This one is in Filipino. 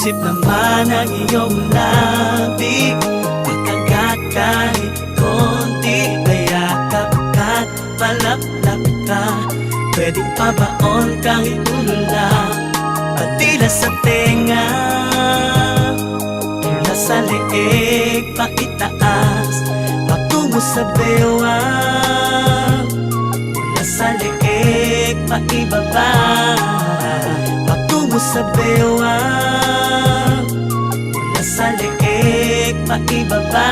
Isip naman ang iyong labi, pagkagat kahit konti, mayakap ka't palaplap ka. Pwedeng pabaon kahit ulo lang, pagtila sa tenga, mula sa leeg paitaas, patungo sa bewang, mula sa leeg paibaba, patungo sa bewang, mula sa leeg paibaba.